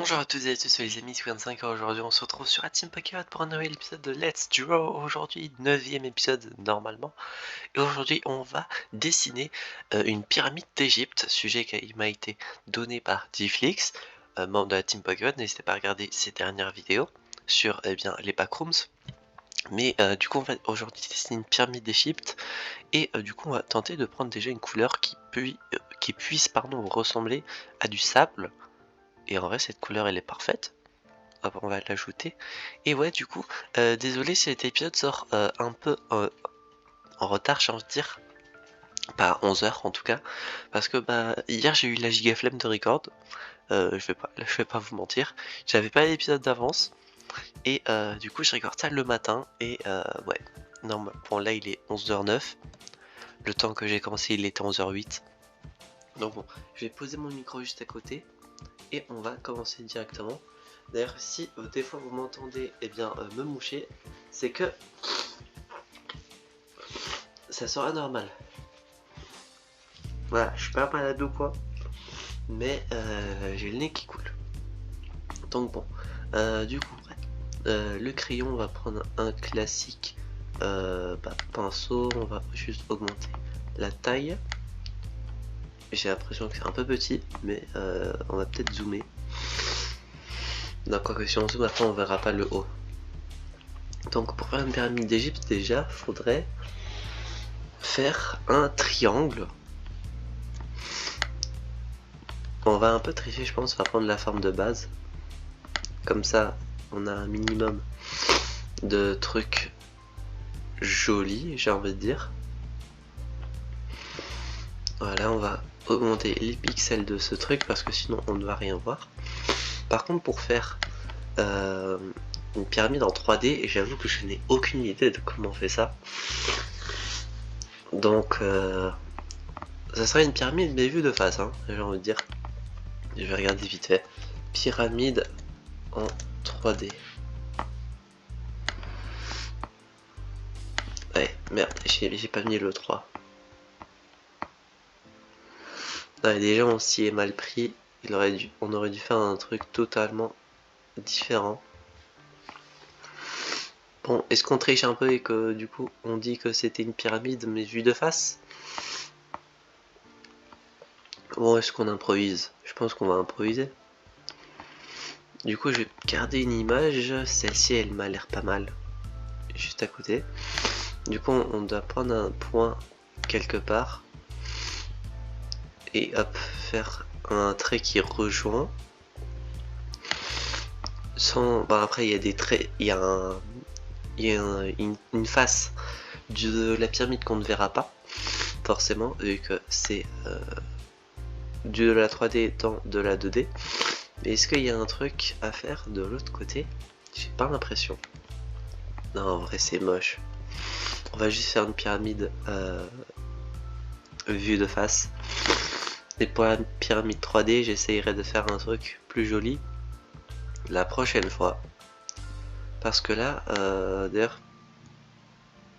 Bonjour à toutes et à tous, c'est les amis 55 et aujourd'hui on se retrouve sur la Team Pokémon pour un nouvel épisode de Let's Draw. Aujourd'hui, 9ème épisode normalement. Et aujourd'hui on va dessiner une pyramide d'Égypte, sujet qui m'a été donné par Dflix, membre de la Team Pokémon. N'hésitez pas à regarder ses dernières vidéos sur les backrooms. Mais du coup on va aujourd'hui dessiner une pyramide d'Égypte et du coup on va tenter de prendre déjà une couleur qui puisse ressembler à du sable. Et en vrai cette couleur elle est parfaite. Hop, on va l'ajouter. Et ouais du coup, désolé si cet épisode sort un peu en retard, j'ai envie de dire. Pas à 11h en tout cas. Parce que hier j'ai eu la giga flemme de record. Je vais pas vous mentir. J'avais pas l'épisode d'avance. Et du coup je record ça le matin. Et ouais. Non, bon là il est 11h09. Le temps que j'ai commencé il était 11h08. Donc bon, je vais poser mon micro juste à côté. Et on va commencer directement. D'ailleurs, si des fois vous m'entendez me moucher, c'est que ça sera normal. Voilà, je suis pas malade ou quoi, mais j'ai le nez qui coule. Donc bon, du coup, le crayon, on va prendre un classique pinceau, on va juste augmenter la taille. J'ai l'impression que c'est un peu petit, mais on va peut-être zoomer. Non, quoique si on zoome après on verra pas le haut. Donc pour faire une pyramide d'Égypte déjà, faudrait faire un triangle. On va un peu tricher je pense, on va prendre la forme de base. Comme ça on a un minimum de trucs jolis, j'ai envie de dire. Voilà, on va augmenter les pixels de ce truc parce que sinon on ne va rien voir. Par contre pour faire une pyramide en 3D, j'avoue que je n'ai aucune idée de comment on fait ça. Donc ça serait une pyramide mais vue de face, hein, j'ai envie de dire. Je vais regarder vite fait. Pyramide en 3D. Ouais, merde, j'ai pas mis le 3. Non, déjà on s'y est mal pris. On aurait dû faire un truc totalement différent. Bon, est-ce qu'on triche un peu et que du coup on dit que c'était une pyramide mais vue de face? Bon, est-ce qu'on improvise? Je pense qu'on va improviser. Du coup je vais garder une image. Celle-ci elle m'a l'air pas mal. Juste à côté. Du coup on doit prendre un point quelque part. Et hop, faire un trait qui rejoint. Sans... Bon après il y a des traits, il y a une face de la pyramide qu'on ne verra pas forcément vu que c'est de la 3D dans de la 2D. Mais est-ce qu'il y a un truc à faire de l'autre côté? J'ai pas l'impression. Non, en vrai c'est moche. On va juste faire une pyramide vue de face. Et pour la pyramide 3D, j'essayerai de faire un truc plus joli la prochaine fois. Parce que là, d'ailleurs...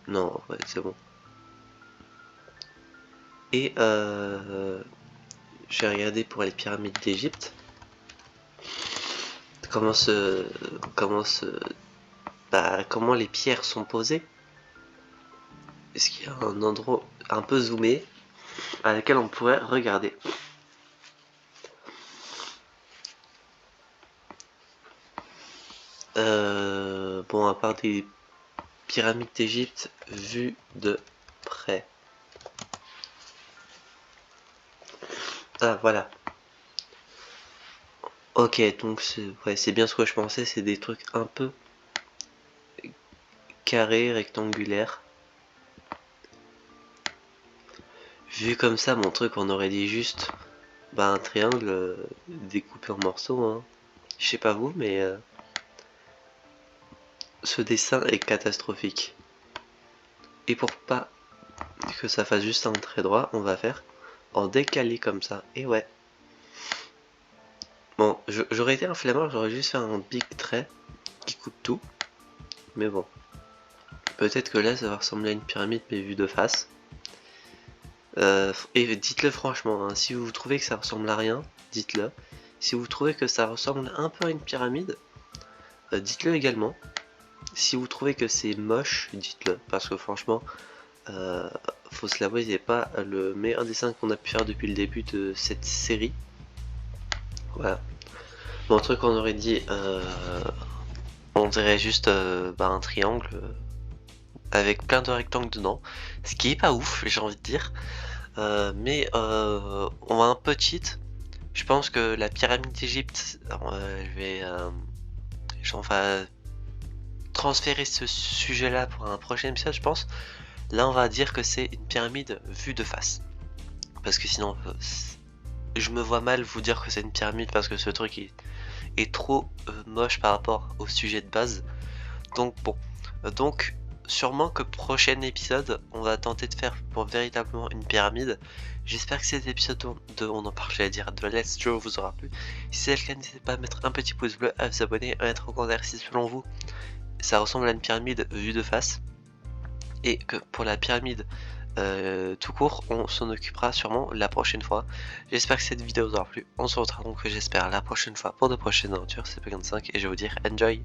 Non, ouais, c'est bon. Et j'ai regardé pour les pyramides d'Égypte. Comment les pierres sont posées. Est-ce qu'il y a un endroit un peu zoomé à laquelle on pourrait regarder? Bon, à part des pyramides d'Égypte vues de près. Ah, voilà. Ok, donc c'est bien ce que je pensais, c'est des trucs un peu carrés, rectangulaires. Vu comme ça, mon truc, on aurait dit juste un triangle découpé en morceaux. Hein. Je sais pas vous, mais ce dessin est catastrophique. Et pour pas que ça fasse juste un trait droit, on va faire en décalé comme ça. Et ouais. Bon, j'aurais été un flemmard, j'aurais juste fait un big trait qui coupe tout. Mais bon. Peut-être que là, ça va ressembler à une pyramide, mais vue de face. Et dites-le franchement, hein, si vous trouvez que ça ressemble à rien, dites-le. Si vous trouvez que ça ressemble un peu à une pyramide, dites-le également. Si vous trouvez que c'est moche, dites-le, parce que franchement, faut se l'avouer, c'est pas le meilleur dessin qu'on a pu faire depuis le début de cette série. Voilà. Bon, un truc qu'on aurait dit, on dirait juste un triangle avec plein de rectangles dedans, ce qui est pas ouf, j'ai envie de dire. Mais on va un peu cheat. Je pense que la pyramide d'Égypte, on va transférer ce sujet-là pour un prochain épisode, je pense. Là, on va dire que c'est une pyramide vue de face, parce que sinon, je me vois mal vous dire que c'est une pyramide parce que ce truc est trop moche par rapport au sujet de base. Donc bon, donc sûrement que prochain épisode, on va tenter de faire pour véritablement une pyramide. J'espère que cet épisode de Let's Draw vous aura plu. Si c'est le cas, n'hésitez pas à mettre un petit pouce bleu, à vous abonner, à mettre en commentaire si selon vous ça ressemble à une pyramide vue de face. Et que pour la pyramide tout court, on s'en occupera sûrement la prochaine fois. J'espère que cette vidéo vous aura plu. On se retrouvera donc, j'espère, la prochaine fois pour de prochaines aventures. C'est P55 et je vais vous dire enjoy.